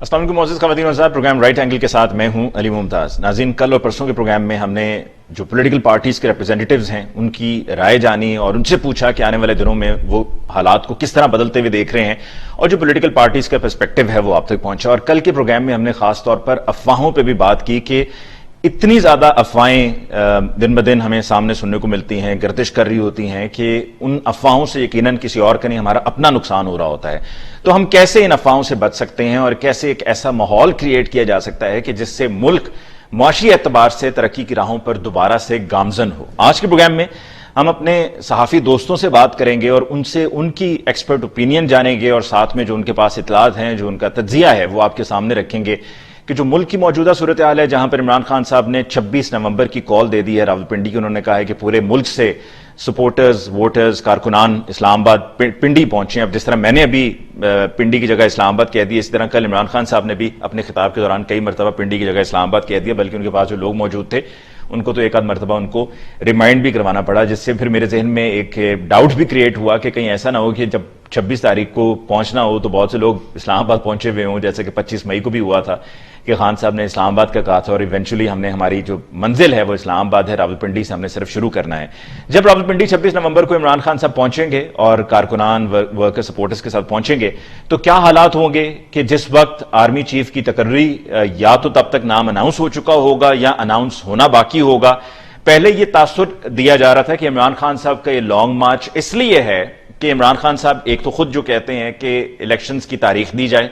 السلام علیکم معزز خواتین و حضرات، پروگرام رائٹ اینگل کے ساتھ میں ہوں علی ممتاز۔ ناظرین، کل اور پرسوں کے پروگرام میں ہم نے جو پولیٹیکل پارٹیز کے ریپرزینٹیوز ہیں ان کی رائے جانی اور ان سے پوچھا کہ آنے والے دنوں میں وہ حالات کو کس طرح بدلتے ہوئے دیکھ رہے ہیں اور جو پولیٹیکل پارٹیز کا پرسپیکٹو ہے وہ آپ تک پہنچا۔ اور کل کے پروگرام میں ہم نے خاص طور پر افواہوں پہ بھی بات کی کہ اتنی زیادہ افواہیں دن بدن ہمیں سامنے سننے کو ملتی ہیں، گردش کر رہی ہوتی ہیں کہ ان افواہوں سے یقیناً کسی اور کا نہیں ہمارا اپنا نقصان ہو رہا ہوتا ہے۔ تو ہم کیسے ان افواہوں سے بچ سکتے ہیں اور کیسے ایک ایسا ماحول کریٹ کیا جا سکتا ہے کہ جس سے ملک معاشی اعتبار سے ترقی کی راہوں پر دوبارہ سے گامزن ہو۔ آج کے پروگرام میں ہم اپنے صحافی دوستوں سے بات کریں گے اور ان سے ان کی ایکسپرٹ اوپینین جانیں گے اور ساتھ میں جو ان کے پاس اطلاعات ہیں، جو ان کا تجزیہ ہے وہ آپ کے سامنے رکھیں گے کہ جو ملک کی موجودہ صورتحال ہے، جہاں پر عمران خان صاحب نے 26 نومبر کی کال دے دی ہے راولپنڈی کی۔ انہوں نے کہا ہے کہ پورے ملک سے سپورٹرز، ووٹرز، کارکنان اسلام آباد پنڈی پہنچے ہیں۔ اب جس طرح میں نے ابھی پنڈی کی جگہ اسلام آباد کہہ دیا، اسی طرح کل عمران خان صاحب نے بھی اپنے خطاب کے دوران کئی مرتبہ پنڈی کی جگہ اسلام آباد کہہ دیا، بلکہ ان کے پاس جو لوگ موجود تھے ان کو تو ایک آدھ مرتبہ ان کو ریمائنڈ بھی کروانا پڑا، جس سے پھر میرے ذہن میں ایک ڈاؤٹ بھی کریٹ ہوا کہ کہیں ایسا نہ ہو کہ جب 26 تاریخ کو پہنچنا ہو تو بہت سے لوگ اسلام آباد پہنچے ہوئے ہوں، جیسے کہ 25 مئی کو بھی ہوا تھا کہ خان صاحب نے اسلام آباد کا کہا تھا اور ایونچولی ہم نے ہماری جو منزل ہے وہ اسلام آباد ہے، راولپنڈی سے ہم نے صرف شروع کرنا ہے۔ جب راولپنڈی 26 نومبر کو عمران خان صاحب پہنچیں گے اور کارکنان ورکر سپورٹرز کے ساتھ پہنچیں گے تو کیا حالات ہوں گے کہ جس وقت آرمی چیف کی تقرری یا تو تب تک نام اناؤنس ہو چکا ہوگا یا اناؤنس ہونا باقی ہوگا۔ پہلے یہ تاثر دیا جا رہا تھا کہ عمران خان صاحب کا یہ لانگ مارچ اس لیے ہے کہ عمران خان صاحب ایک تو خود جو کہتے ہیں کہ الیکشنز کی تاریخ دی جائے،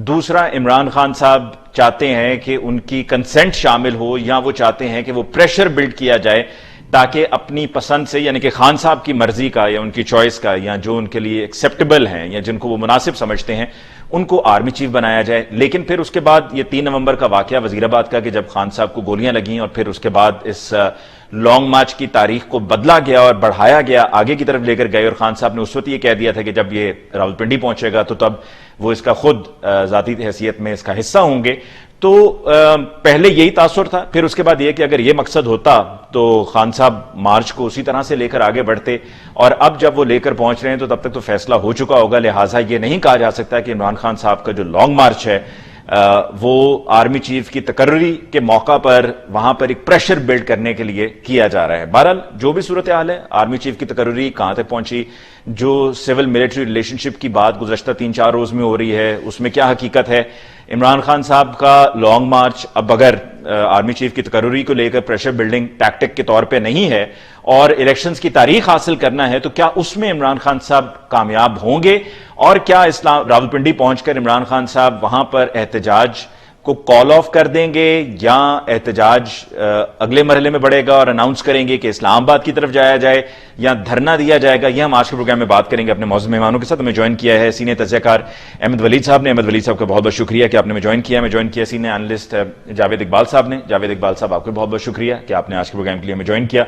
دوسرا عمران خان صاحب چاہتے ہیں کہ ان کی کنسنٹ شامل ہو یا وہ چاہتے ہیں کہ وہ پریشر بلڈ کیا جائے تاکہ اپنی پسند سے، یعنی کہ خان صاحب کی مرضی کا یا ان کی چوائس کا یا جو ان کے لیے ایکسیپٹیبل ہیں یا جن کو وہ مناسب سمجھتے ہیں ان کو آرمی چیف بنایا جائے۔ لیکن پھر اس کے بعد یہ 3 نومبر کا واقعہ وزیر آباد کا کہ جب خان صاحب کو گولیاں لگیں اور پھر اس کے بعد اس لانگ مارچ کی تاریخ کو بدلا گیا اور بڑھایا گیا، آگے کی طرف لے کر گئے، اور خان صاحب نے اس وقت یہ کہہ دیا تھا کہ جب یہ راولپنڈی پہنچے گا تو تب وہ اس کا خود ذاتی حیثیت میں اس کا حصہ ہوں گے۔ تو پہلے یہی تاثر تھا، پھر اس کے بعد یہ کہ اگر یہ مقصد ہوتا تو خان صاحب مارچ کو اسی طرح سے لے کر آگے بڑھتے، اور اب جب وہ لے کر پہنچ رہے ہیں تو تب تک تو فیصلہ ہو چکا ہوگا، لہٰذا یہ نہیں کہا جا سکتا کہ عمران خان صاحب کا جو لانگ مارچ ہے وہ آرمی چیف کی تقرری کے موقع پر وہاں پر ایک پریشر بلڈ کرنے کے لیے کیا جا رہا ہے۔ بہرحال جو بھی صورتحال ہے، آرمی چیف کی تقرری کہاں تک پہنچی، جو سول ملٹری ریلیشن شپ کی بات گزشتہ 3-4 روز میں ہو رہی ہے اس میں کیا حقیقت ہے، عمران خان صاحب کا لانگ مارچ اب اگر آرمی چیف کی تقرری کو لے کر پریشر بلڈنگ ٹیکٹک کے طور پہ نہیں ہے اور الیکشنز کی تاریخ حاصل کرنا ہے تو کیا اس میں عمران خان صاحب کامیاب ہوں گے، اور کیا راولپنڈی پہنچ کر عمران خان صاحب وہاں پر احتجاج کو کال آف کر دیں گے یا احتجاج اگلے مرحلے میں بڑھے گا اور اناؤنس کریں گے کہ اسلام آباد کی طرف جایا جائے یا دھرنا دیا جائے گا، یہ ہم آج کے پروگرام میں بات کریں گے اپنے معزز مہمانوں کے ساتھ۔ ہمیں جوائن کیا ہے سینئر تجزیہ کار احمد ولید صاحب نے۔ احمد ولید صاحب کا بہت بہت شکریہ کہ آپ نے ہمیں جوائن کیا۔ ہمیں جوائن کیا سینئر اینالسٹ جاوید اقبال صاحب نے۔ جاوید اقبال صاحب آپ کو بہت بہت شکریہ کہ آپ نے آج کے پروگرام کے لیے ہمیں جوائن کیا،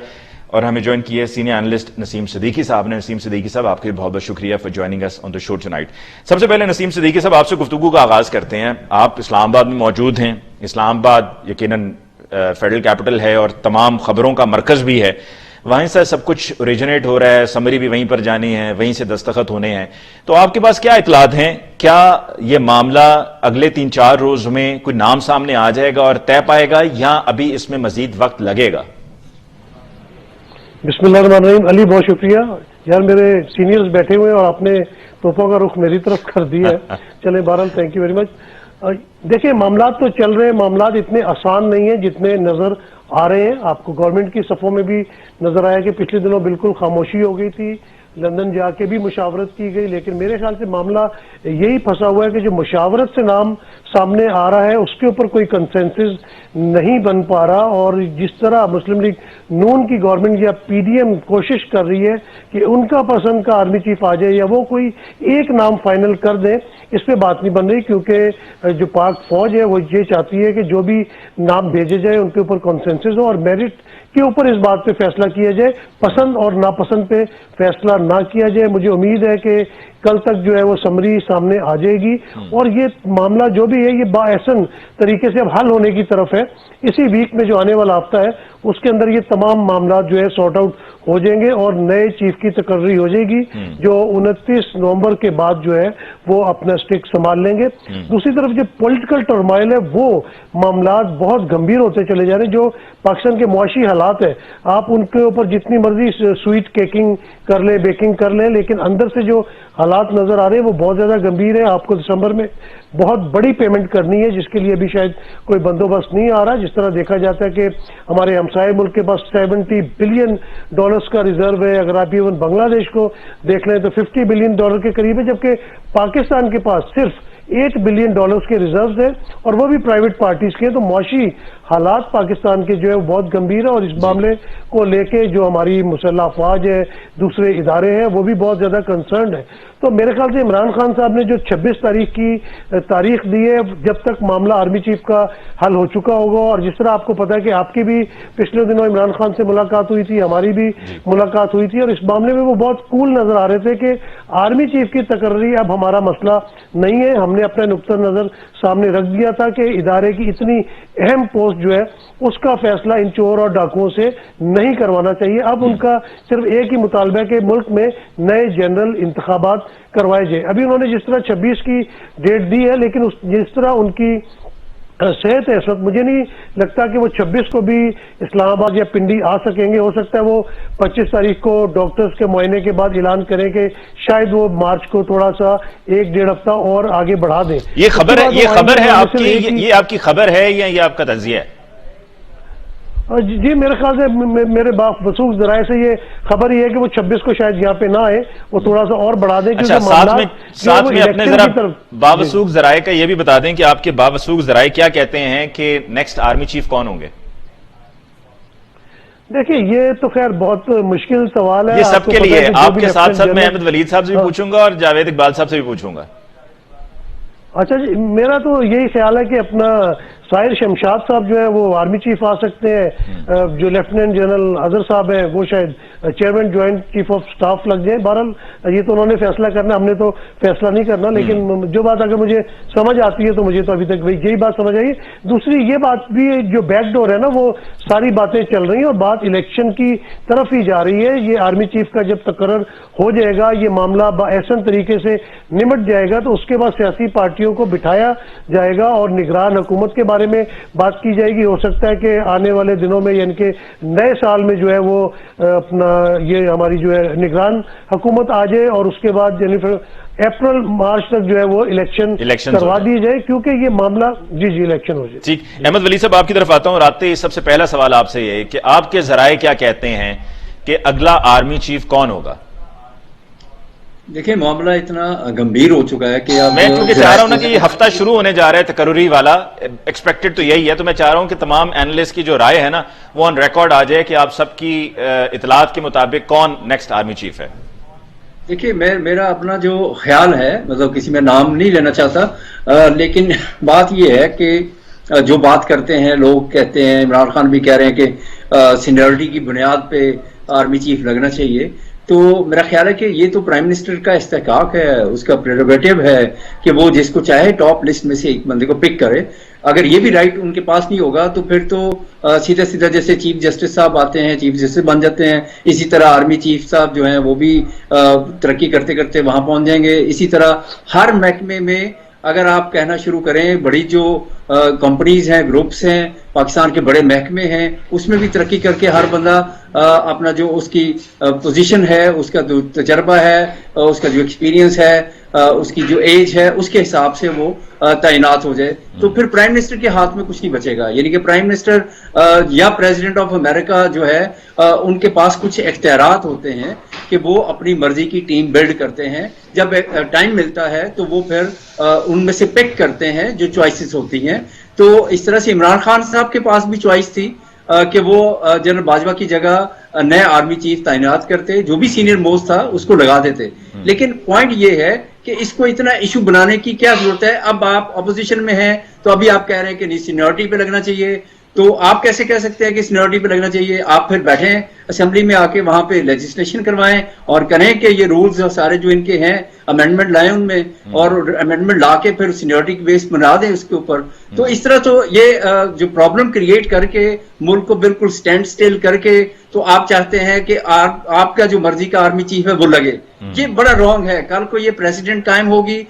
اور ہمیں جوائن کیا سینئر اینالسٹ نسیم صدیقی صاحب نے۔ نسیم صدیقی صاحب آپ کے بہت بہت شکریہ for joining us on the show tonight. سب سے پہلے نسیم صدیقی صاحب آپ سے گفتگو کا آغاز کرتے ہیں۔ آپ اسلام آباد میں موجود ہیں، اسلام آباد یقیناً فیڈرل کیپٹل ہے اور تمام خبروں کا مرکز بھی ہے، وہیں سے سب کچھ اوریجنیٹ ہو رہا ہے، سمری بھی وہیں پر جانی ہے، وہیں سے دستخط ہونے ہیں، تو آپ کے پاس کیا اطلاعات ہیں؟ کیا یہ معاملہ اگلے 3-4 روز میں کوئی نام سامنے آ جائے گا اور طے پائے گا یا ابھی اس میں مزید وقت لگے گا؟ بسم اللہ الرحمن الرحیم۔ علی بہت شکریہ یار، میرے سینئرز بیٹھے ہوئے ہیں اور آپ نے توپوں کا رخ میری طرف کر دیا ہے۔ چلیں بہرحال تھینک یو ویری مچ۔ دیکھیں معاملات تو چل رہے ہیں، معاملات اتنے آسان نہیں ہیں جتنے نظر آ رہے ہیں۔ آپ کو گورنمنٹ کی صفوں میں بھی نظر آیا کہ پچھلے دنوں بالکل خاموشی ہو گئی تھی، لندن جا کے بھی مشاورت کی گئی، لیکن میرے خیال سے معاملہ یہی پھنسا ہوا ہے کہ جو مشاورت سے نام سامنے آ رہا ہے اس کے اوپر کوئی کنسنسس نہیں بن پا رہا، اور جس طرح مسلم لیگ نون کی گورنمنٹ یا پی ڈی ایم کوشش کر رہی ہے کہ ان کا پسند کا آرمی چیف آ جائے یا وہ کوئی ایک نام فائنل کر دیں، اس پہ بات نہیں بن رہی، کیونکہ جو پاک فوج ہے وہ یہ چاہتی ہے کہ جو بھی نام بھیجے جائے ان کے اوپر کنسنسس ہو اور میرٹ کے اوپر اس بات پہ فیصلہ کیا جائے، پسند اور ناپسند پہ فیصلہ نہ کیا جائے۔ مجھے امید ہے کہ کل تک جو ہے وہ سمری سامنے آ جائے گی اور یہ معاملہ جو بھی ہے یہ بااحسن طریقے سے اب حل ہونے کی طرف ہے۔ اسی ویک میں جو آنے والا ہفتہ ہے उसके अंदर ये तमाम मामला जो है सॉर्ट आउट हो जाएंगे और नए चीफ की तकर्री हो जाएगी जो 29 नवंबर के बाद जो है वो अपना स्टिक संभाल लेंगे। दूसरी तरफ जो पॉलिटिकल टर्माइल है वो मामला बहुत गंभीर होते चले जा रहे हैं। जो पाकिस्तान के मुआशी हालात है, आप उनके ऊपर जितनी मर्जी स्वीट केकिंग कर ले, बेकिंग कर ले, लेकिन अंदर से जो हालात नजर आ रहे हैं वो बहुत ज्यादा गंभीर है। आपको दिसंबर में बहुत बड़ी पेमेंट करनी है जिसके लिए अभी शायद कोई बंदोबस्त नहीं आ रहा। जिस तरह देखा जाता है कि हमारे हमसाए मुल्क के पास $70 बिलियन का रिजर्व है, अगर आप इवन बांग्लादेश को देख लें तो $50 बिलियन के करीब है, जबकि पाकिस्तान के पास सिर्फ $8 बिलियन के रिजर्व है और वो भी प्राइवेट पार्टीज के। तो मुआशी हालात पाकिस्तान के जो है वो बहुत गंभीर है और इस मामले को लेके जो हमारी मुसल्लह अफवाज है, दूसरे इदारे हैं, वो भी बहुत ज्यादा कंसर्न है। तो मेरे ख्याल से इमरान खान साहब ने जो 26 तारीख की तारीख दी है, जब तक मामला आर्मी चीफ का हल हो चुका होगा, और जिस तरह आपको पता है कि आपकी भी पिछले दिनों इमरान खान से मुलाकात हुई थी, हमारी भी मुलाकात हुई थी, और इस मामले में वो बहुत कूल नजर आ रहे थे कि आर्मी चीफ की तकर्री अब हमारा मसला नहीं है। हमने अपना नुक्ता नजर सामने रख दिया था कि इदारे की इतनी अहम पोस्ट जो है उसका फैसला इन चोर और डाकुओं से नहीं करवाना चाहिए। अब उनका सिर्फ एक ही मुतालबा है कि मुल्क में नए जनरल इंतखाबात करवाए जाए। अभी उन्होंने जिस तरह 26 की डेट दी है, लेकिन जिस तरह उनकी सेहत है इस वक्त, मुझे नहीं लगता कि वो 26 को भी इस्लामाबाद या पिंडी आ सकेंगे। हो सकता है वो 25 तारीख को डॉक्टर्स के मुआयने के बाद ऐलान करें कि शायद वो मार्च को थोड़ा सा 1-1.5 हफ्ता और आगे बढ़ा दें। ये खबर है आपकी, ये आपकी खबर है या ये आपका तज्जिया है? जी मेरे ख्याल से मेरे बावसूख जराए से ये खबर ही है कि वो 26 को शायद यहाँ पे ना आए, वो थोड़ा सा और बढ़ा दें। अच्छा, साथ में अपने जरा बावसूख जराए का ये भी बता दें कि आपके बावसूख जराए क्या कहते हैं कि नेक्स्ट आर्मी चीफ कौन होंगे? देखिए ये तो खैर बहुत मुश्किल सवाल है, ये सबके लिए। आपके साथ साथ मैं अहमद वलीद साहब से भी पूछूंगा और जावेद इकबाल साहब से भी पूछूंगा। अच्छा जी, मेरा तो यही ख्याल है कि अपना साहिर शमशाद साहब जो है वो आर्मी चीफ आ सकते हैं, जो लेफ्टिनेंट जनरल अजहर साहब है वो शायद chairman joint chief of staff लग जाए। बहरहाल ये तो उन्होंने फैसला करना, हमने तो फैसला नहीं करना, लेकिन जो बात अगर मुझे समझ आती है तो मुझे तो अभी तक यही बात समझ आई। दूसरी ये बात भी जो बैकडोर है ना, वो सारी बातें चल रही हैं और बात इलेक्शन की तरफ ही जा रही है। ये आर्मी चीफ का जब तकर्रर हो जाएगा, ये मामला ऐसा तरीके से निमट जाएगा तो उसके बाद सियासी पार्टियों को बिठाया जाएगा और निगरान हुकूमत के बारे में बात की जाएगी। हो सकता है कि आने वाले दिनों में यानी कि नए साल में जो है वो अपना ये हमारी जो है निगरान हुकूमत आ जाए और उसके बाद यानी फिर अप्रैल मार्च तक जो है वो इलेक्शन करवा दी जाए, क्योंकि ये मामला जी इलेक्शन हो जाए। ठीक, अहमद वली साहब आपकी तरफ आता हूं। आते ही सबसे पहला सवाल आपसे ये है कि आपके जराए क्या कहते हैं कि अगला आर्मी चीफ कौन होगा? देखिए मामला इतना गंभीर हो चुका है कि मैं क्योंकि चाह रहा हूं ना कि ये हफ्ता शुरू होने जा रहा है तकर्री वाला, एक्सपेक्टेड तो यही है, तो मैं चाह रहा हूं कि तमाम एनालिस्ट की जो राय है ना वो ऑन रिकॉर्ड आ जाए कि आप सबकी इतलात के मुताबिक कौन नेक्स्ट आर्मी चीफ है। देखिए मेरा अपना जो ख्याल है, मतलब किसी में नाम नहीं लेना चाहता, लेकिन बात यह है कि जो बात करते हैं लोग कहते हैं, इमरान खान भी कह रहे हैं कि सीनियरिटी की बुनियाद पे आर्मी चीफ लगना चाहिए। तो मेरा ख्याल है कि ये तो प्राइम मिनिस्टर का इस्तेहकाक है, उसका प्रेरोगेटिव है कि वो जिसको चाहे टॉप लिस्ट में से एक बंदे को पिक करे। अगर ये भी राइट उनके पास नहीं होगा तो फिर तो सीधा सीधा जैसे चीफ जस्टिस साहब आते हैं चीफ जस्टिस बन जाते हैं, इसी तरह आर्मी चीफ साहब जो हैं वो भी तरक्की करते करते वहां पहुंच जाएंगे। इसी तरह हर महकमे में अगर आप कहना शुरू करें, बड़ी जो कंपनीज हैं, ग्रुप्स हैं, पाकिस्तान के बड़े महकमे हैं, उसमें भी तरक्की करके हर बंदा अपना जो उसकी पोजीशन है, उसका जो तजर्बा है, उसका जो एक्सपीरियंस है, उसकी जो एज है, उसके हिसाब से वो तैनात हो जाए। तो फिर प्राइम मिनिस्टर के हाथ में कुछ नहीं बचेगा। यानी कि प्राइम मिनिस्टर या प्रेसिडेंट ऑफ अमेरिका जो है उनके पास कुछ इख्तियारात होते हैं कि वो अपनी मर्जी की टीम बिल्ड करते हैं। जब टाइम मिलता है तो वो फिर उनमें से पिक करते हैं जो चॉइसेस होती हैं। तो इस तरह से इमरान खान साहब के पास भी चॉइस थी कि वो जनरल बाजवा की जगह नए आर्मी चीफ तैनात करते, जो भी सीनियर मोस्ट था उसको लगा देते। लेकिन पॉइंट ये है कि इसको इतना इशू बनाने की क्या जरूरत है? अब आप अपोजिशन में हैं तो अभी आप कह रहे हैं कि नहीं सीनियरिटी पे लगना चाहिए, तो आप कैसे कह सकते हैं कि सीनियरिटी पे लगना चाहिए? आप फिर बैठें اسمبلی میں آ کے وہاں پہ لیجسلیشن کروائیں اور کریں کہ یہ رولز سارے جو ان کے ہیں امینڈمنٹ لائیں ان میں, اور امینڈمنٹ لا کے پھر سینیورٹی بیس بنا دیں اس کے اوپر. تو اس طرح تو یہ جو پرابلم کریٹ کر کے ملک کو بالکل سٹینڈ سٹل کر کے تو آپ چاہتے ہیں کہ آپ کا جو مرضی کا آرمی چیف ہے وہ لگے, یہ بڑا رانگ ہے. کل کو یہ پریزیڈنٹ قائم ہوگی,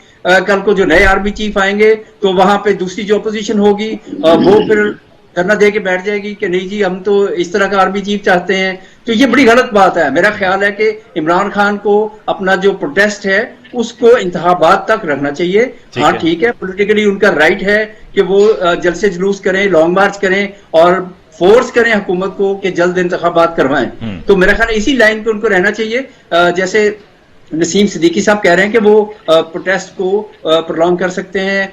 کل کو جو نئے آرمی چیف آئیں گے تو وہاں پہ دوسری جو اپوزیشن ہوگی وہ پھر دھرنا دے کے بیٹھ جائے گی کہ نہیں جی ہم تو اس طرح کا آرمی چیف چاہتے ہیں. تو یہ بڑی غلط بات ہے. میرا خیال ہے کہ عمران خان کو اپنا جو پروٹیسٹ ہے اس کو انتخابات تک رکھنا چاہیے. ہاں ٹھیک ہے, پولیٹیکلی ان کا رائٹ ہے کہ وہ جلسے جلوس کریں, لانگ مارچ کریں اور فورس کریں حکومت کو کہ جلد انتخابات کروائیں. تو میرا خیال ہے اسی لائن پہ ان کو رہنا چاہیے. جیسے نسیم صدیقی صاحب کہہ رہے ہیں کہ وہ پروٹیسٹ کو پرولونگ کر سکتے ہیں,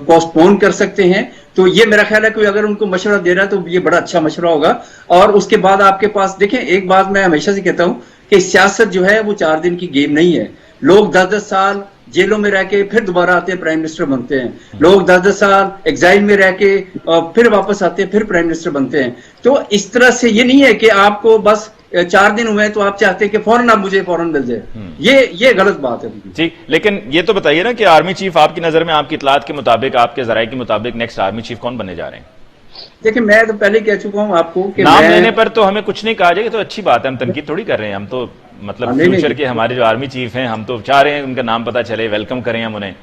پوسٹ پون کر سکتے ہیں. تو یہ میرا خیال ہے کوئی اگر ان کو مشورہ دے رہا ہے تو یہ بڑا اچھا مشورہ ہوگا. اور اس کے بعد آپ کے پاس دیکھیں, ایک بات میں ہمیشہ سے کہتا ہوں کہ سیاست جو ہے وہ 4 دن کی گیم نہیں ہے. لوگ 10-10 سال جیلوں میں رہ کے پھر دوبارہ آتے ہیں پرائم منسٹر بنتے ہیں. لوگ 10-10 سال ایگزائل میں رہ کے پھر واپس آتے ہیں پھر پرائم منسٹر بنتے ہیں. تو اس طرح سے یہ نہیں ہے کہ آپ کو بس 4 دن ہوئے تو آپ چاہتے ہیں کہ فوراً آپ مجھے فوراً مل جائے. یہ غلط بات ہے. جی, لیکن یہ تو بتائیے نا کہ آرمی چیف آپ کی نظر میں, آپ کی اطلاعات کے مطابق, آپ کے ذرائع کے مطابق نیکسٹ آرمی چیف کون بننے جا رہے ہیں؟ دیکھیں میں تو پہلے کہہ چکا ہوں آپ کو کہ نام لینے پر تو ہمیں کچھ نہیں کہا جائے, تو اچھی بات ہے, ہم تنقید تھوڑی کر رہے ہیں. ہم تو مطلب فیوچر کے ہمارے جو آرمی چیف ہیں ہم تو چاہ رہے ہیں ان کا نام پتہ چلے, ویلکم کریں ہم انہیں.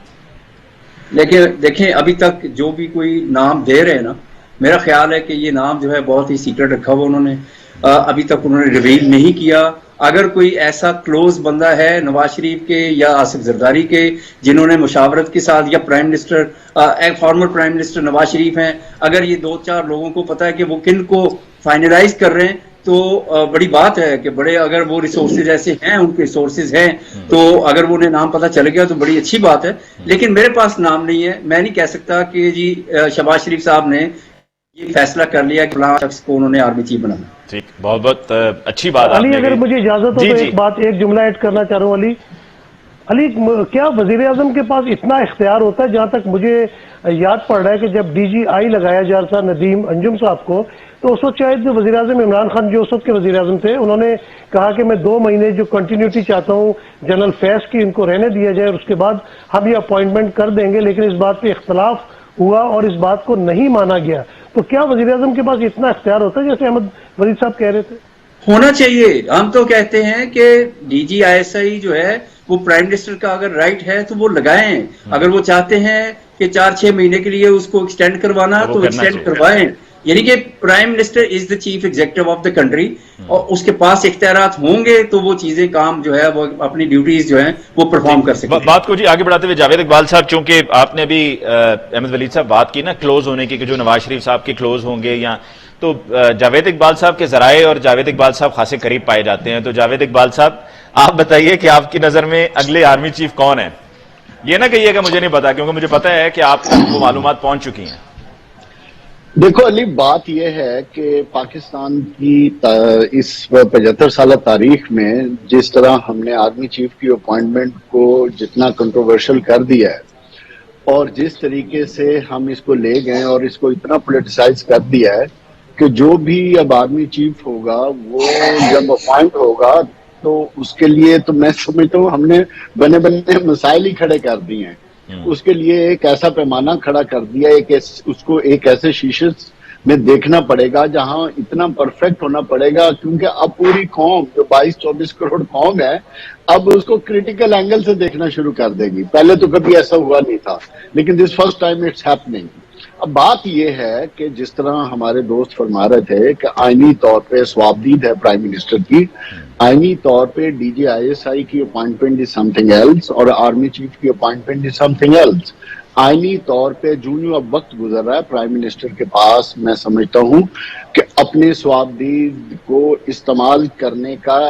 لیکن دیکھیں ابھی تک جو بھی کوئی نام دے رہے ہیں نا, میرا خیال ہے کہ یہ نام جو ہے بہت ہی سیکرٹ رکھا ہوا انہوں نے, ابھی تک انہوں نے ریویل نہیں کیا. اگر کوئی ایسا کلوز بندہ ہے نواز شریف کے یا آصف زرداری کے جنہوں نے مشاورت کے ساتھ, یا prime minister former prime minister Nawaz Sharif ہیں, اگر یہ 2-4 لوگوں کو پتا ہے کہ وہ کن کو فائنلائز کر رہے ہیں تو بڑی بات ہے کہ بڑے اگر وہ ریسورسز ایسے ہیں, ان کے ریسورسز ہیں, تو اگر وہ انہیں نام پتہ چل گیا تو بڑی اچھی بات ہے. لیکن میرے پاس نام نہیں ہے. میں نہیں کہہ سکتا کہ جی شہباز شریف صاحب نے یہ فیصلہ کر لیا کہ فلاں شخص کو انہوں نے آرمی چیف بنانا. ٹھیک, بہت بہت اچھی بات. علی اگر مجھے اجازت ہو تو ایک جملہ ایڈ کرنا چاہ رہا ہوں. علی کیا وزیر اعظم کے پاس اتنا اختیار ہوتا ہے؟ جہاں تک مجھے یاد پڑ رہا ہے کہ جب ڈی جی آئی لگایا جا رہا تھا ندیم انجم صاحب کو, تو اس وقت شاید وزیر اعظم عمران خان جو اس وقت کے وزیر اعظم تھے, انہوں نے کہا کہ میں 2 مہینے جو کنٹینیوٹی چاہتا ہوں جنرل فیض کی, ان کو رہنے دیا جائے اور اس کے بعد ہم یہ اپوائنٹمنٹ کر دیں گے. لیکن اس بات پہ اختلاف ہوا اور اس بات کو نہیں مانا گیا. تو کیا وزیر اعظم کے پاس اتنا اختیار ہوتا ہے جیسے احمد ولید صاحب کہہ رہے تھے؟ ہونا چاہیے. ہم تو کہتے ہیں کہ D G I S I جو ہے وہ پرائم منسٹر کا اگر رائٹ ہے تو وہ لگائیں. اگر وہ چاہتے ہیں کہ 4-6 مہینے کے لیے اس کو ایکسٹینڈ کروانا تو ایکسٹینڈ کروائیں. یعنی کہ prime minister is the chief executive of the country, اور اس کے پاس اختیارات ہوں گے تو وہ چیزیں کام جو ہے وہ اپنی ڈیوٹیز جو ہیں وہ پرفارم کر سکتے ہیں. بات کو جی آگے بڑھاتے ہوئے جاوید اقبال صاحب, چونکہ آپ نے بھی احمد ولید صاحب بات کی نا کلوز ہونے کی, کہ جو نواز شریف صاحب کے کلوز ہوں گے, یا تو جاوید اقبال صاحب کے ذرائع اور جاوید اقبال صاحب خاصے قریب پائے جاتے ہیں. تو جاوید اقبال صاحب آپ بتائیے کہ آپ کی نظر میں اگلے آرمی چیف کون ہے؟ یہ نہ کہیے کہ مجھے نہیں پتا, کیونکہ مجھے پتا ہے کہ آپ تک وہ معلومات پہنچ چکی ہیں. دیکھو علی, بات یہ ہے کہ پاکستان کی اس 75 سالہ تاریخ میں جس طرح ہم نے آرمی چیف کی اپوائنٹمنٹ کو جتنا کنٹروورشل کر دیا ہے, اور جس طریقے سے ہم اس کو لے گئے اور اس کو اتنا پولیٹیسائز کر دیا ہے کہ جو بھی اب آرمی چیف ہوگا وہ جب اپوائنٹ ہوگا تو اس کے لیے تو میں سمجھتا ہوں ہم نے بنے مسائل ہی کھڑے کر دیے ہیں. اس کے لیے ایک ایسا پیمانہ کھڑا کر دیا, اس کو ایک ایسے شیشے میں دیکھنا پڑے گا جہاں اتنا پرفیکٹ ہونا پڑے گا, کیونکہ اب پوری قوم جو 22-24 کروڑ قوم ہے اب اس کو کریٹیکل اینگل سے دیکھنا شروع کر دے گی. پہلے تو کبھی ایسا ہوا نہیں تھا, لیکن this first time it's happening. اب بات یہ ہے کہ جس طرح ہمارے دوست فرما رہے تھے کہ آئینی طور پہ سوابدید ہے پرائم منسٹر کی, آئینی طور پہ D G I S I کی اپوائنٹمنٹ از سم تھنگ ایلس اور آرمی چیف کی اپوائنٹمنٹ از سم تھنگ ایلس. آئینی طور پہ جو اب وقت گزر رہا ہے پرائم منسٹر کے پاس, میں سمجھتا ہوں کہ اپنے سوابدید کو استعمال کرنے کا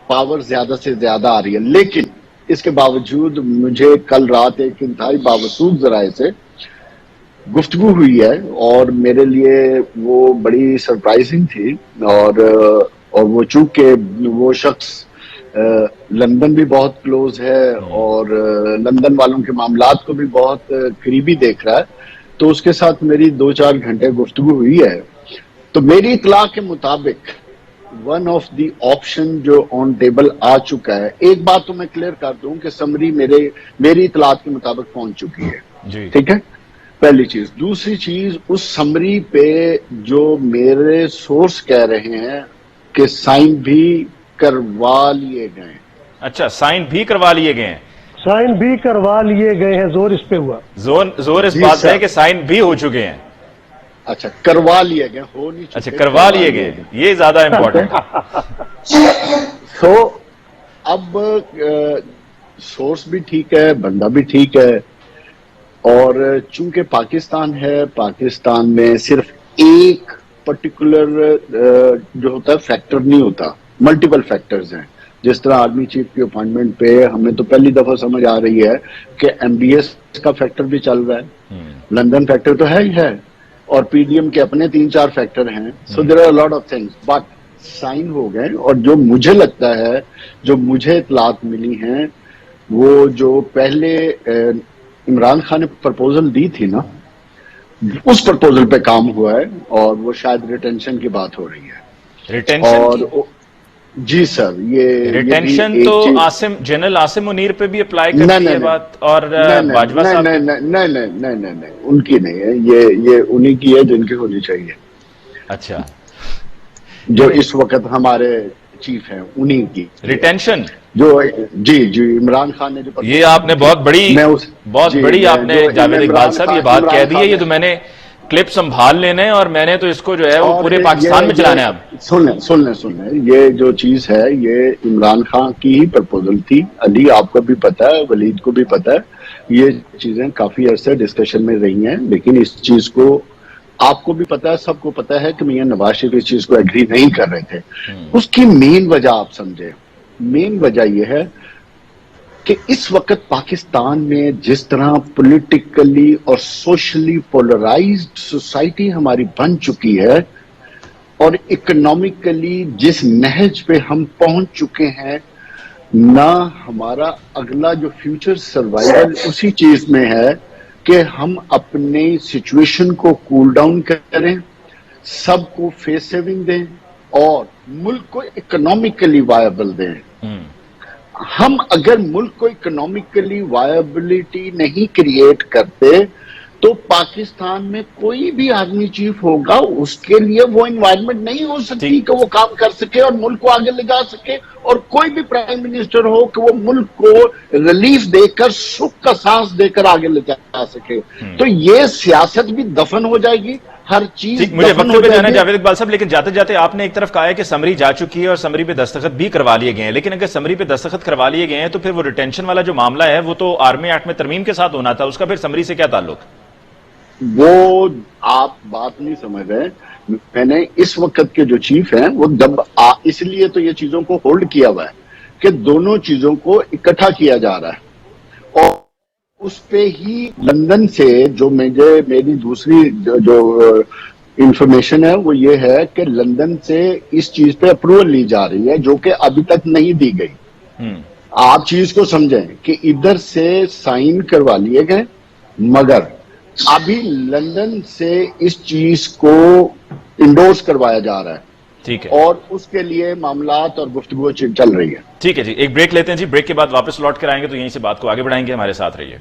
پاور زیادہ سے زیادہ آ رہی ہے. لیکن اس کے باوجود مجھے کل رات ایک انتہائی باوسوخ ذرائع سے گفتگو ہوئی ہے اور میرے لیے وہ بڑی سرپرائزنگ تھی, اور وہ چونکہ وہ شخص لندن بھی بہت کلوز ہے اور لندن والوں کے معاملات کو بھی بہت قریبی دیکھ رہا ہے, تو اس کے ساتھ میری 2-4 گھنٹے گفتگو ہوئی ہے. تو میری اطلاع کے مطابق ون آف دی آپشن جو آن ٹیبل آ چکا ہے. ایک بات تو میں کلیئر کر دوں کہ سمری میری اطلاعات کے مطابق پہنچ چکی ہے. جی ٹھیک ہے، پہلی چیز. دوسری چیز، اس سمری پہ جو میرے سورس کہہ رہے ہیں کہ سائن بھی کروا لیے گئے. اچھا، سائن بھی کروا لیے گئے ہیں. سائن بھی کروا لیے گئے ہیں، زور اس پہ ہوا. زور اس جی بات سر. ہے کہ سائن بھی ہو چکے ہیں. اچھا، کروا لیے گئے، ہو نہیں چکے. اچھا، کروا لیے گئے، یہ زیادہ امپورٹنٹ. تو اب سورس بھی ٹھیک ہے، بندہ بھی ٹھیک ہے، اور چونکہ پاکستان ہے، پاکستان میں صرف ایک پرٹیکولر جو ہوتا ہے فیکٹر نہیں ہوتا، ملٹیپل فیکٹرز ہیں. جس طرح آرمی چیف کی اپوائنٹمنٹ پہ ہمیں تو پہلی دفعہ سمجھ آ رہی ہے کہ ایم بی ایس کا فیکٹر بھی چل رہا ہے، لندن فیکٹر تو ہے ہی ہے، اور پی ڈی ایم کے اپنے 3-4 فیکٹر ہیں. So there are lot of things, but sign ہو گئے. اور جو مجھے لگتا ہے، جو مجھے اطلاعات ملی ہیں، وہ جو پہلے عمران خان نے پرپوزل دی تھی نا، اس پرپوزل پہ کام ہوا ہے، اور وہ شاید ریٹینشن کی بات ہو رہی ہے. ریٹینشن اور کی؟ جی سر، یہ ریٹینشن بھی تو ایک چیز. جنرل عاصم منیر پہ بھی اپلائی کرتی ہے بات، اور باجوہ صاحب پہ؟ نہیں، ان کی نہیں ہے، یہ انہی کی ہے جن کی ہونی چاہیے. اچھا، جو اس وقت ہمارے چیف ہیں انہی کی ریٹینشن. جو جی عمران خان نے جو یہ آپ نے بہت بڑی آپ نے جاوید اقبال صاحب یہ بات کہہ دی ہے. یہ تو میں نے کلپ سنبھال لینے ہیں، اور میں نے تو اس کو جو ہے وہ پورے پاکستان میں چلانا ہے. اب سن لیں، یہ جو چیز ہے یہ عمران خان کی ہی پرپوزل تھی. علی آپ کو بھی پتا ہے، ولید کو بھی پتا ہے، یہ چیزیں کافی عرصے ڈسکشن میں رہی ہیں. لیکن اس چیز کو آپ کو بھی پتا ہے، سب کو پتا ہے کہ میاں نواز شریف اس چیز کو ایگری نہیں کر رہے تھے. اس کی مین وجہ آپ سمجھے، مین وجہ یہ ہے کہ اس وقت پاکستان میں جس طرح پولیٹیکلی اور سوشلی پولرائزڈ سوسائٹی ہماری بن چکی ہے، اور اکنامکلی جس نہج پہ ہم پہنچ چکے ہیں، نہ ہمارا اگلا جو فیوچر سروائیول اسی چیز میں ہے کہ ہم اپنی سچویشن کو کول ڈاؤن کریں، سب کو فیس سیونگ دیں، اور ملک کو اکنامکلی وائبل دیں. ہم اگر ملک کو اکنامکلی وائبلٹی نہیں کریٹ کرتے تو پاکستان میں کوئی بھی آرمی چیف ہوگا، اس کے لیے وہ انوائرمنٹ نہیں ہو سکتی کہ وہ کام کر سکے اور ملک کو آگے لے جا سکے. اور کوئی بھی پرائم منسٹر ہو کہ وہ ملک کو ریلیف دے کر، سکھ کا سانس دے کر آگے لے جا سکے. تو یہ سیاست بھی دفن ہو جائے گی، ہر چیز مجھے دفن وقت ہو پہ جائے جانا ہے گی. جاوید اقبال صاحب، لیکن جاتے جاتے آپ نے ایک طرف کہا ہے کہ سمری جا چکی ہے اور سمری پہ دستخط بھی کروا لیے گئے ہیں. لیکن اگر سمری پہ دستخط کروا لیے گئے ہیں تو پھر وہ ریٹینشن والا جو معاملہ ہے وہ تو آرمی ایکٹ میں ترمیم کے ساتھ ہونا تھا، اس کا پھر سمری سے کیا تعلق؟ وہ آپ بات نہیں سمجھ رہے. میں نے اس وقت کے جو چیف ہیں وہ اس لیے تو یہ چیزوں کو ہولڈ کیا ہوا ہے کہ دونوں چیزوں کو اکٹھا کیا جا رہا ہے. اور اس پہ ہی لندن سے جو میری دوسری جو انفارمیشن ہے وہ یہ ہے کہ لندن سے اس چیز پہ اپروول لی جا رہی ہے، جو کہ ابھی تک نہیں دی گئی. آپ چیز کو سمجھیں کہ ادھر سے سائن کروا لیے گئے، مگر ابھی لندن سے اس چیز کو انڈورس کروایا جا رہا ہے. ٹھیک ہے، اور اس کے لیے معاملات اور گفتگو چل رہی ہے. ٹھیک ہے جی، ایک بریک لیتے ہیں جی. بریک کے بعد واپس لوٹ کر آئیں گے تو یہیں سے بات کو آگے بڑھائیں گے. ہمارے ساتھ رہیے.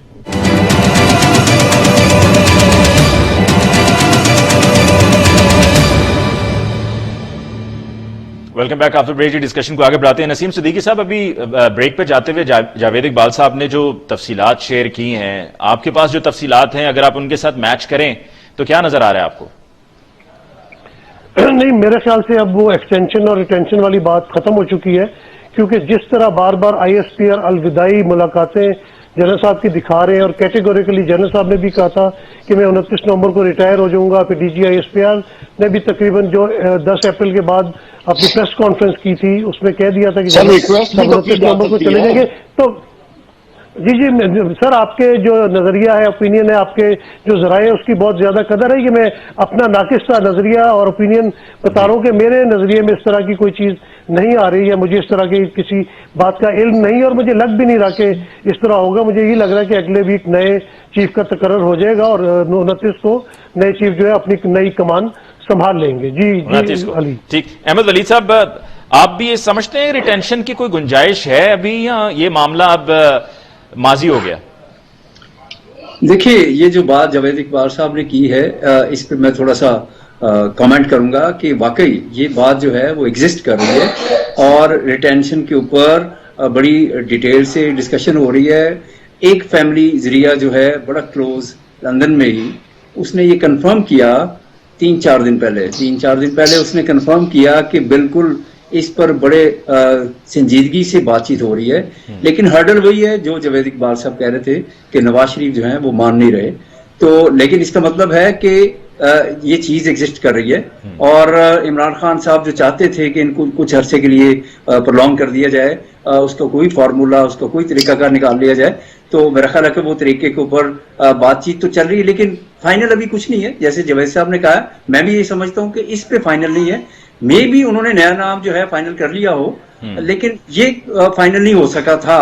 Welcome back after break. Discussion کو آگے بڑھاتے ہیں. نسیم صدیقی صاحب، ابھی بریک پہ جاتے ہوئے جاوید اقبال صاحب نے جو تفصیلات شیئر کی ہیں، آپ کے پاس جو تفصیلات ہیں اگر آپ ان کے ساتھ میچ کریں تو کیا نظر آ رہا ہے آپ کو؟ نہیں، میرے خیال سے اب وہ ایکسٹینشن اور ریٹینشن والی بات ختم ہو چکی ہے، کیونکہ جس طرح بار بار آئی ایس پی آر الوداعی ملاقاتیں جنرل صاحب کی دکھا رہے ہیں، اور کیٹیگوریکلی جنرل صاحب نے بھی کہا تھا کہ میں 29 نومبر کو ریٹائر ہو جاؤں گا. پھر D G I S P R نے بھی تقریباً جو 10 اپریل کے بعد اپنی پریس کانفرنس کی تھی اس میں کہہ دیا تھا کہ 29 نومبر کو چلے جائیں گے. تو جی سر، آپ کے جو نظریہ ہے، اوپینین ہے، آپ کے جو ذرائع ہے، اس کی بہت زیادہ قدر ہے کہ میں اپنا ناقص نظریہ اور اوپینین بتا رہا ہوں کہ میرے نظریے میں اس طرح کی کوئی چیز نہیں آ رہی ہے، مجھے اس طرح کی کسی بات کا علم نہیں، اور مجھے لگ بھی نہیں رہا کہ اس طرح ہوگا. مجھے یہ لگ رہا ہے کہ اگلے ویک نئے چیف کا تقرر ہو جائے گا، اور 29 کو نئے چیف جو ہے اپنی نئی کمان संभाल लेंगे। जी उनतीस जी को अली। ठीक। अहमद वलीद साहब, आप भी ये समझते हैं रिटेंशन की कोई गुंजाइश है अभी, या ये मामला अब माजी हो गया? देखिए, ये जो बात जावेद इकबाल साहब ने की है, इस पे मैं थोड़ा सा कमेंट करूंगा कि वाकई ये बात जो है वो एग्जिस्ट कर रही है और रिटेंशन के ऊपर बड़ी डिटेल से डिस्कशन हो रही है। एक फैमिली जरिया जो है बड़ा क्लोज लंदन में ही, उसने ये कंफर्म किया 3-4 दिन पहले उसने कंफर्म किया कि बिल्कुल इस पर बड़े संजीदगी से बातचीत हो रही है। लेकिन हर्डल वही है जो जावेद इकबाल साहब कह रहे थे कि नवाज शरीफ जो है वो मान नहीं रहे। तो लेकिन इसका मतलब है कि ये चीज एग्जिस्ट कर रही है और इमरान खान साहब जो चाहते थे कि इनको कुछ अरसे के लिए प्रोलॉन्ग कर दिया जाए, उसका कोई फार्मूला, उसका कोई तरीकाकार निकाल लिया जाए, तो मेरा ख्याल है कि वो तरीके के ऊपर बातचीत तो चल रही है, लेकिन फाइनल अभी कुछ नहीं है। जैसे जावेद साहब ने कहा, मैं भी ये समझता हूँ कि इस पे फाइनल नहीं है। मे भी उन्होंने नया नाम जो है फाइनल कर लिया हो, लेकिन ये फाइनल नहीं हो सका था,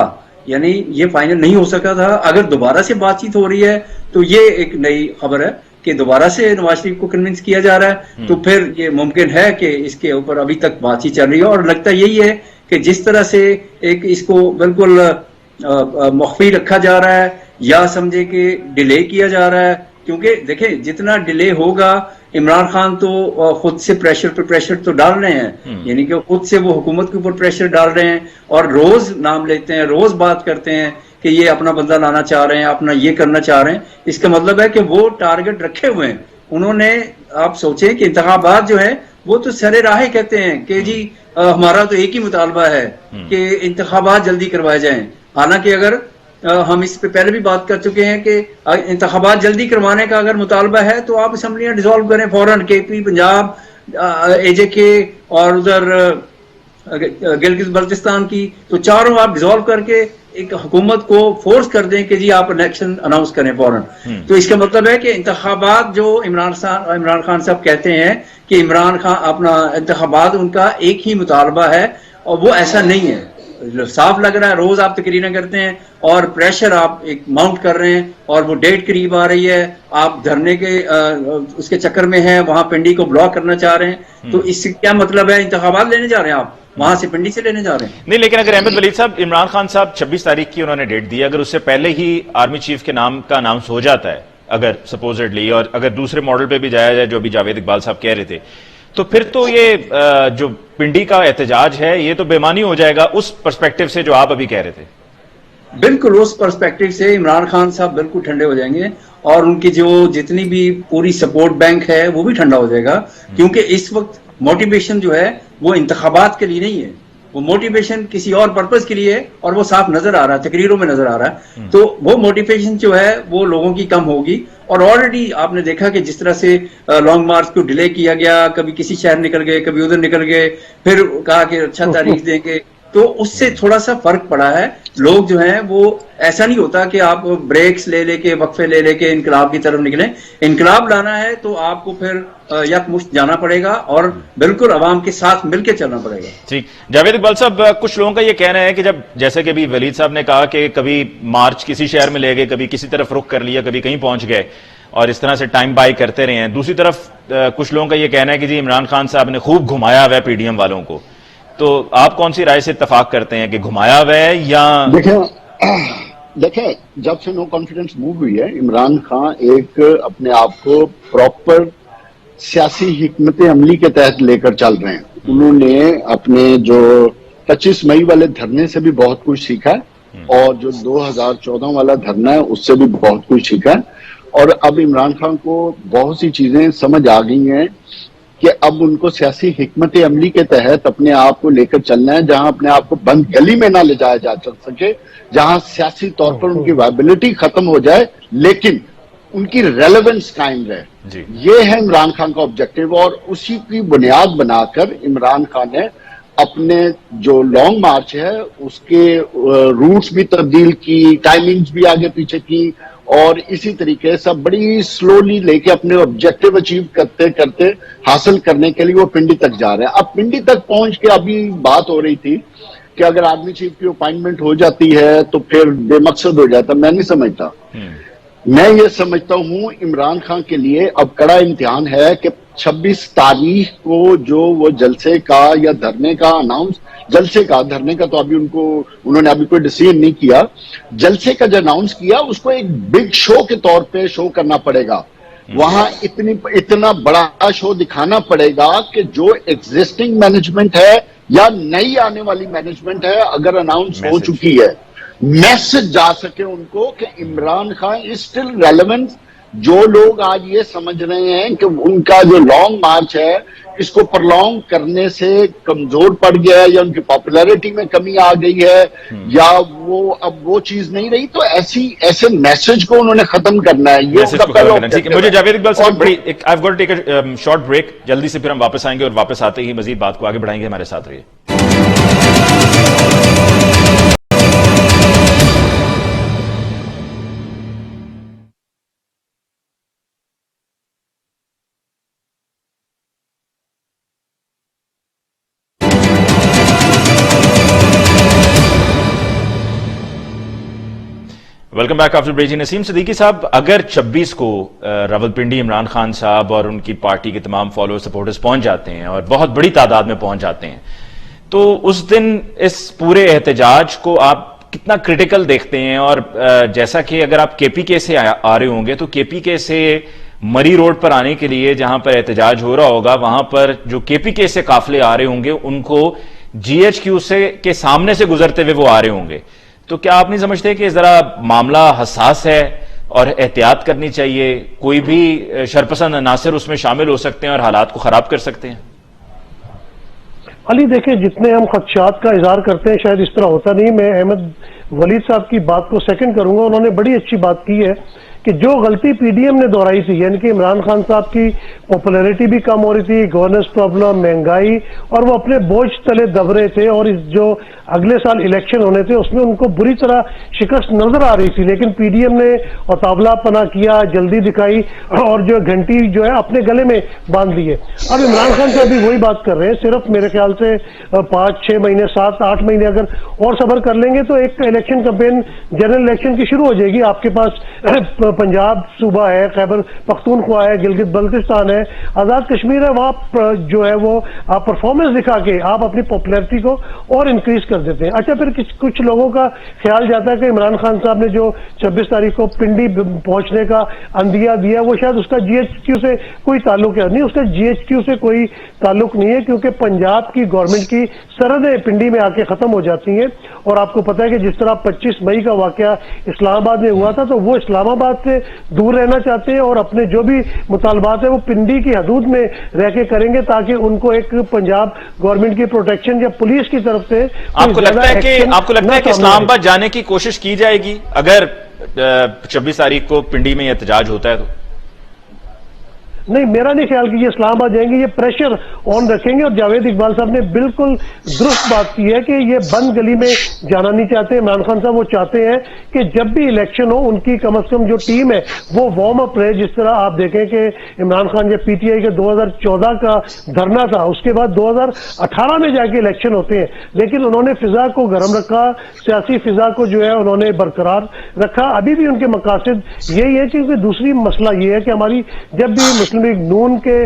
यानी ये फाइनल नहीं हो सका था। अगर दोबारा से बातचीत हो रही है तो ये एक नई खबर है कि दोबारा से नवाज शरीफ को कन्विंस किया जा रहा है, तो फिर ये मुमकिन है कि इसके ऊपर अभी तक बातचीत चल रही है। और लगता यही है कि जिस तरह से एक इसको बिल्कुल मख्फी रखा जा रहा है या समझे कि डिले किया जा रहा है, क्योंकि देखें जितना डिले होगा, इमरान खान तो खुद से प्रेशर पे प्रेशर तो डाल रहे हैं, यानी कि खुद से वो हुकूमत के ऊपर प्रेशर डाल रहे हैं और रोज नाम लेते हैं, रोज बात करते हैं कि ये अपना बंदा लाना चाह रहे हैं, अपना ये करना चाह रहे हैं। इसका मतलब है कि वो टारगेट रखे हुए हैं उन्होंने। आप सोचें कि इंतखाबात जो है वो तो सरे राह कहते हैं कि जी हमारा तो एक ही मुतालबा है कि इंतखाबात जल्दी करवाए जाएं। हालांकि अगर हम इस पे पहले भी बात कर चुके हैं कि इंतखाबात जल्दी करवाने का अगर मुतालबा है तो आप असम्बलियां डिसॉल्व करें फौरन, केपी, पंजाब, एजेके और उधर गिलगित बल्तिस्तान की, तो चारों आप डिसॉल्व करके एक हुकूमत को फोर्स कर दें कि जी आप इलेक्शन अनाउंस करें फौरन। तो इसका मतलब है कि इंतखाबात जो इमरान खान साहब कहते हैं कि इमरान खान अपना इंतखाबात उनका एक ही मुतालबा है, और वो ऐसा नहीं है। साफ लग रहा है, रोज आप तकरीरें करते हैं और प्रेशर आप एक माउंट कर रहे हैं और वो डेट करीब आ रही है, आप धरने के उसके चक्कर में हैं, वहां पिंडी को ब्लॉक करना चाह रहे हैं। तो इससे क्या मतलब है? इंतखाबात लेने जा रहे हैं आप, वहां से पिंडी से लेने जा रहे हैं। नहीं, लेकिन अगर अहमद वलीद साहब, इमरान खान साहब 26 तारीख की उन्होंने डेट दी, अगर उससे पहले ही आर्मी चीफ के नाम का अनाउंस हो जाता है अगर सपोजिटली, और अगर दूसरे मॉडल पे भी जाया जाए जो अभी जावेद इकबाल साहब कह रहे थे, तो फिर तो ये जो पिंडी का एहतजाज है ये तो बेमानी हो जाएगा उस पर्सपेक्टिव से जो आप अभी कह रहे थे। बिल्कुल उस पर्सपेक्टिव से इमरान खान साहब बिल्कुल ठंडे हो जाएंगे और उनकी जो जितनी भी पूरी सपोर्ट बैंक है वो भी ठंडा हो जाएगा, क्योंकि इस वक्त मोटिवेशन जो है वो इंतखाबात के लिए नहीं है, वो मोटिवेशन किसी और पर्पस के लिए है और वो साफ नजर आ रहा है, तकरीरों में नजर आ रहा है। तो वो मोटिवेशन जो है वो लोगों की कम होगी। और ऑलरेडी आपने देखा कि जिस तरह से लॉन्ग मार्च को डिले किया गया, कभी किसी शहर निकल गए, कभी उधर निकल गए, फिर कहा कि अच्छा तारीख देंगे, तो उससे थोड़ा सा फर्क पड़ा है। लोग जो हैं वो ऐसा नहीं होता कि आप ब्रेक्स ले लेके, वक्फे ले लेके इनकलाब की तरफ निकलें। इनकलाब लाना है तो आपको फिर यकमुश्त जाना पड़ेगा और बिल्कुल अवाम के साथ मिलकर चलना पड़ेगा। ठीक। जावेद इकबाल साहब, कुछ लोगों का ये कहना है कि जब, जैसे कि अभी वलीद साहब ने कहा कि कभी मार्च किसी शहर में ले गए, कभी किसी तरफ रुख कर लिया, कभी कहीं पहुंच गए और इस तरह से टाइम बाय करते रहे हैं। दूसरी तरफ कुछ लोगों का ये कहना है कि जी इमरान खान साहब ने खूब घुमाया हुआ है पीडीएम वालों को। तो आप कौन सी राय से इत्तेफाक करते हैं कि घुमाया हुआ है या? देखें, जब से नो कॉन्फिडेंस मूव हुई है, इमरान खान एक अपने आप को प्रॉपर सियासी हिकमत अमली के तहत लेकर चल रहे हैं। उन्होंने अपने जो 25 मई वाले धरने से भी बहुत कुछ सीखा है और जो 2014 वाला धरना है उससे भी बहुत कुछ सीखा है। और अब इमरान खान को बहुत सी चीजें समझ आ गई हैं कि अब उनको सियासी हिकमत अमली के तहत अपने आप को लेकर चलना है, जहां अपने आप को बंद गली में ना ले जाया जा सके, जहां सियासी तौर पर उनकी वायबिलिटी खत्म हो जाए लेकिन उनकी रेलेवेंस कायम रहे। ये है इमरान खान का ऑब्जेक्टिव और उसी की बुनियाद बनाकर इमरान खान ने अपने जो लॉन्ग मार्च है उसके रूट्स भी तब्दील की, टाइमिंग्स भी आगे पीछे की और इसी तरीके से बड़ी स्लोली लेके अपने ऑब्जेक्टिव अचीव करते करते हासिल करने के लिए वो पिंडी तक जा रहे हैं। अब पिंडी तक पहुंच के अभी बात हो रही थी कि अगर आर्मी चीफ की अपॉइंटमेंट हो जाती है तो फिर बेमकसद हो जाता। मैं नहीं समझता। मैं ये समझता हूं इमरान खान के लिए अब कड़ा इम्तिहान है कि 26 तारीख को जो वो जलसे का या धरने का अनाउंस, जलसे का, धरने का तो अभी उन्होंने अभी कोई डिसीजन नहीं किया, जलसे का जो अनाउंस किया उसको एक बिग शो के तौर पे शो करना पड़ेगा। वहां इतना बड़ा शो दिखाना पड़ेगा कि जो एग्जिस्टिंग मैनेजमेंट है या नई आने वाली मैनेजमेंट है, अगर अनाउंस हो चुकी है, मैसेज जा सके उनको कि Imran Khan is still relevant. जो लोग आज ये समझ रहे हैं कि उनका जो लॉन्ग मार्च है इसको प्रलॉन्ग करने से कमजोर पड़ गया है या उनकी पॉपुलैरिटी में कमी आ गई है या वो अब वो चीज नहीं रही, तो ऐसे मैसेज को उन्होंने खत्म करना है। ये ठीक है, मुझे जावेद इकबाल साहब बड़ी I have got to take a short break, जल्दी से फिर हम वापस आएंगे और वापस आते ही मजीद बात को आगे बढ़ाएंगे। हमारे साथ रहिए। Welcome back after break. Naseem Siddiqui sahab, अगर 26 को रावलपिंडी इमरान खान साहब और उनकी पार्टी के तमाम फॉलोअर सपोर्टर्स पहुंच जाते हैं और बहुत बड़ी तादाद में पहुंच जाते हैं, तो उस दिन इस पूरे एहतजाज को आप कितना क्रिटिकल देखते हैं? और जैसा कि अगर आप केपीके से आ रहे होंगे तो केपीके से मरी रोड पर आने के लिए जहां पर एहतजाज हो रहा होगा, वहां पर जो केपीके से काफिले आ रहे होंगे उनको जीएचक्यू से के सामने से गुजरते हुए वो आ रहे होंगे, तो क्या आप नहीं समझते कि जरा मामला हसास है और एहतियात करनी चाहिए? कोई भी शरपसंद अनासर उसमें शामिल हो सकते हैं और हालात को खराब कर सकते हैं। अली देखिए, जितने हम खदशात का इजहार करते हैं शायद इस तरह होता नहीं। मैं अहमद वलीद साहब की बात को सेकंड करूंगा। उन्होंने बड़ी अच्छी बात की है कि जो गलती पीडीएम ने दोहराई थी, यानी कि इमरान खान साहब की पॉपुलैरिटी भी कम हो रही थी, गवर्नेंस प्रॉब्लम, महंगाई, और वो अपने बोझ तले दब रहे थे, और इस जो अगले साल इलेक्शन होने थे उसमें उनको बुरी तरह शिकस्त नजर आ रही थी। लेकिन पीडीएम ने औतावलापना किया, जल्दी दिखाई और जो घंटी जो है अपने गले में बांध ली है। अब इमरान खान साहब भी वही बात कर रहे हैं। सिर्फ मेरे ख्याल से 5-6 महीने, 7-8 महीने अगर और सब्र कर लेंगे तो एक इलेक्शन कैंपेन, जनरल इलेक्शन की शुरू हो जाएगी। आपके पास पंजाब सूबा है, खैबर पख्तूनख्वा है, गिलगित बल्तिस्तान है, आजाद कश्मीर है, वहां जो है वो आप परफॉर्मेंस दिखा के आप अपनी पॉपुलैरिटी को और इंक्रीज कर देते हैं। अच्छा, फिर कुछ लोगों का ख्याल जाता है कि इमरान खान साहब ने जो 26 तारीख को पिंडी पहुंचने का अंदिया दिया वो शायद उसका जीएचक्यू से कोई ताल्लुक है। नहीं, उसका जीएचक्यू से कोई ताल्लुक नहीं है, क्योंकि पंजाब की गवर्नमेंट की सरहदें पिंडी में आके खत्म हो जाती हैं। और आपको पता है कि जिस तरह 25 मई का वाकया इस्लामाबाद में हुआ था, तो वो इस्लामाबाद से दूर रहना चाहते हैं और अपने जो भी मुतालबात है वो पिंडी की हदूद में रह के करेंगे, ताकि उनको एक पंजाब गवर्नमेंट की प्रोटेक्शन या पुलिस की तरफ से आपको लगता है कि इस्लामाबाद जाने की कोशिश की जाएगी अगर 26 तारीख को पिंडी में एहतजाज होता है तो? नहीं, मेरा नहीं ख्याल कि ये इस्लामाबाद जाएंगे। ये प्रेशर ऑन रखेंगे। और जावेद इकबाल साहब ने बिल्कुल दुरुस्त बात की है कि ये बंद गली में जाना नहीं चाहते इमरान खान साहब। वो चाहते हैं कि जब भी इलेक्शन हो उनकी कम से कम जो टीम है वो वार्म अप रहे। जिस तरह आप देखें कि इमरान खान जब पीटीआई के 2014 का धरना था, उसके बाद 2018 में जाके इलेक्शन होते हैं, लेकिन उन्होंने फिजा को गर्म रखा, सियासी फिजा को जो है उन्होंने बरकरार रखा। अभी भी उनके मकासद यही है, क्योंकि दूसरी मसला ये है कि हमारी जब भी मुस्लिम लीग नून के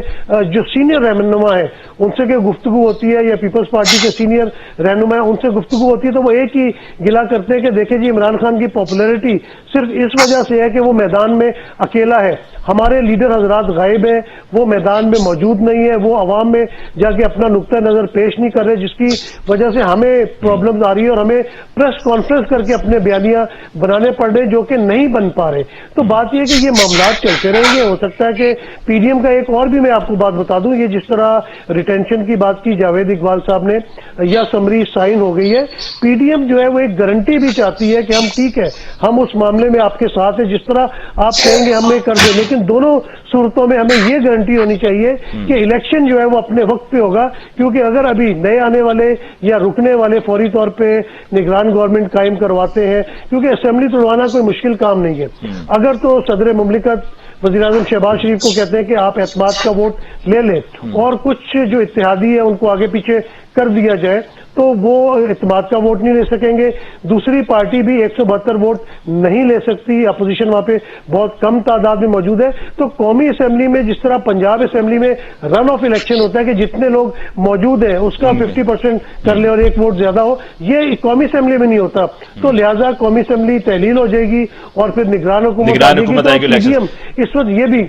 जो सीनियर रहनुमा है उनसे के गुफ्तगू होती है, या पीपल्स पार्टी के सीनियर रहनुमा है उनसे गुफ्तगू होती है, तो वो एक ही गिला करते हैं कि देखिए जी, इमरान खान की पॉपुलैरिटी सिर्फ इस वजह से है कि वो मैदान में अकेला है, हमारे लीडर हजरात गायब है, वो मैदान में मौजूद नहीं है, वो अवाम में जाके अपना नुक्ता नजर पेश नहीं कर रहे, जिसकी वजह से हमें प्रॉब्लम्स आ रही है और हमें प्रेस कॉन्फ्रेंस करके अपने बयानियां बनाने पड़ रहे जो कि नहीं बन पा रहे। तो बात यह है कि ये मामला चलते रहेंगे। हो सकता है कि पीडीएम का एक और भी मैं आपको बात बता दूं, ये जिस तरह रिटेंशन की बात की जावेद इकबाल साहब ने, या समरी साइन हो गई है, पीडीएम जो है वो एक गारंटी भी चाहती है कि हम ठीक है, हम उस मामले में आपके साथ है, जिस तरह आप कहेंगे हमें कर दें। लेकिन दोनों सूरतों में हमें ये गारंटी होनी चाहिए कि इलेक्शन जो है वो अपने वक्त पे होगा, क्योंकि अगर अभी नए आने वाले या रुकने वाले फौरी तौर पे निगरान गवर्नमेंट कायम करवाते हैं, क्योंकि असेंबली तोड़वाना कोई मुश्किल काम नहीं है। अगर तो सदर मुमलिकत वज़ीर-ए-आज़म शहबाज शरीफ को कहते हैं कि आप एतमाद का वोट ले लें और कुछ जो इत्तेहादी है उनको आगे पीछे कर दिया जाए, तो वो इत्तेमाद का वोट नहीं ले सकेंगे। दूसरी पार्टी भी 172 वोट नहीं ले सकती, अपोजिशन वहां पे बहुत कम तादाद में मौजूद है। तो कौमी असेंबली में जिस तरह पंजाब असेंबली में रन ऑफ इलेक्शन होता है कि जितने लोग मौजूद हैं उसका 50% कर ले और एक वोट ज्यादा हो, ये कौमी असेंबली में नहीं होता। तो लिहाजा कौमी असेंबली तहलील हो जाएगी और फिर निगरान हुकूमत आएगी। पीडीएम इस वक्त ये भी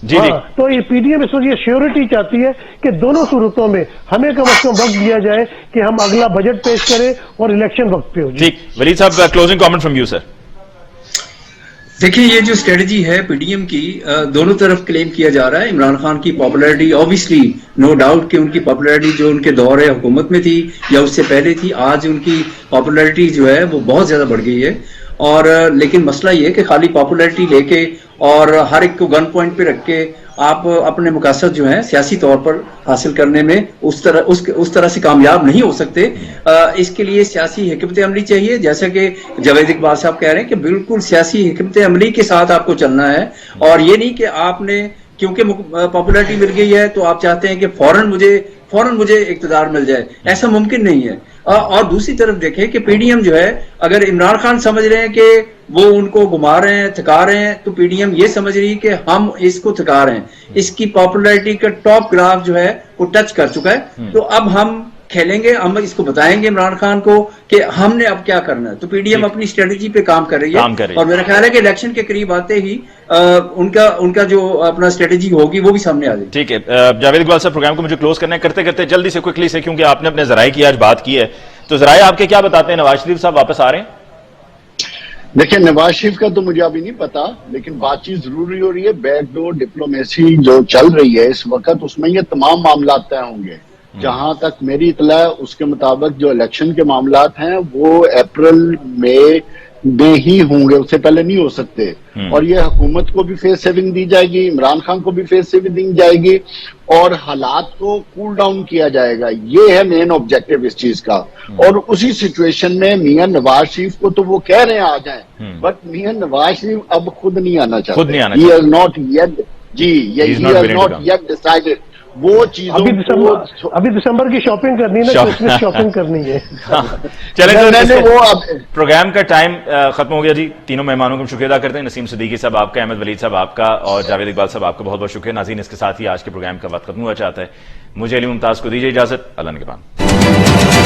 जी। तो ये पीडीएम इस वक्त ये श्योरिटी चाहती है कि दोनों सूरतों में हमें कम से कम वक्त दिया जाए कि हम अगला बजट पेश करें और इलेक्शन वक्त पे हो। ठीक, वलीद साहब, closing comment from you sir. देखिए, ये जो स्ट्रेटजी है पीडीएम की, दोनों तरफ क्लेम किया जा रहा है। इमरान खान की पॉपुलैरिटी ऑब्वियसली नो डाउट कि उनकी पॉपुलैरिटी जो उनके दौरे हुकूमत में थी या उससे पहले थी, आज उनकी पॉपुलैरिटी जो है वो बहुत ज्यादा बढ़ गई है। और लेकिन मसला ये है कि खाली पॉपुलैरिटी लेके और हर एक को गन पॉइंट पे रख के आप अपने मकासद जो है सियासी तौर पर हासिल करने में उस तरह से कामयाब नहीं हो सकते। इसके लिए सियासी हिकमत अमली चाहिए, जैसा कि जावेद इकबाल साहब कह रहे हैं कि बिल्कुल सियासी हिकमत अमली के साथ आपको चलना है। और ये नहीं कि आपने क्योंकि पॉपुलैरिटी मिल गई है तो आप चाहते हैं कि फौरन मुझे इक्तदार मिल जाए, ऐसा मुमकिन नहीं है। और दूसरी तरफ देखें कि पीडीएम जो है, अगर इमरान खान समझ रहे हैं कि वो उनको घुमा रहे हैं, थका रहे हैं, तो पीडीएम ये समझ रही है कि हम इसको थका रहे हैं। इसकी पॉपुलैरिटी का टॉप ग्राफ जो है वो टच कर चुका है। तो अब हम खेलेंगे, हम इसको बताएंगे इमरान खान को कि हमने अब क्या करना है। तो पीडीएम अपनी स्ट्रेटजी पे काम कर रही है और मेरा ख्याल है कि इलेक्शन के करीब आते ही उनका जो अपना स्ट्रेटजी होगी वो भी सामने आ जाएगी। ठीक है, जावेद इकबाल साहब, प्रोग्राम को मुझे क्लोज करना है। करते करते जल्दी से क्विकली से, क्योंकि आपने अपने जराये की आज बात की है, तो जराये आपके क्या बताते हैं? नवाज शरीफ साहब वापस आ रहे हैं? देखिए, नवाज शरीफ का तो मुझे अभी नहीं पता, लेकिन बातचीत जरूरी हो रही है। बैकडोर डिप्लोमेसी जो चल रही है इस वक्त, उसमें ये तमाम मामला तय होंगे। जहां तक मेरी इतला है उसके मुताबिक जो इलेक्शन के मामलात हैं वो अप्रैल मई में ही होंगे, उससे पहले नहीं हो सकते। और ये हुकूमत को भी फेस सेविंग दी जाएगी, इमरान खान को भी फेस सेविंग दी जाएगी और हालात को कूल डाउन किया जाएगा। ये है मेन ऑब्जेक्टिव इस चीज का। और उसी सिचुएशन में मियां नवाज शरीफ को तो वो कह रहे हैं आ जाएं, बट मियां नवाज शरीफ अब खुद नहीं आना चाहते। He has not yet decided वो चीजों अभी दिसंबर की शॉपिंग करनी है ना, क्रिसमस शॉपिंग करनी है। चलें, वो अब प्रोग्राम का टाइम खत्म हो गया जी। तीनों मेहमानों को शुक्रिया अदा करते हैं। नसीम सिद्दीकी साहब आपका, अहमद वलीद साहब आपका और जावेद इकबाल साहब आपका बहुत बहुत शुक्रिया। नाज़रीन, इसके साथ ही आज के प्रोग्राम का वक्त खत्म हुआ चाहता है। मुझे अली मुमताज को दीजिए इजाजत। अल्लाह ने के बाद।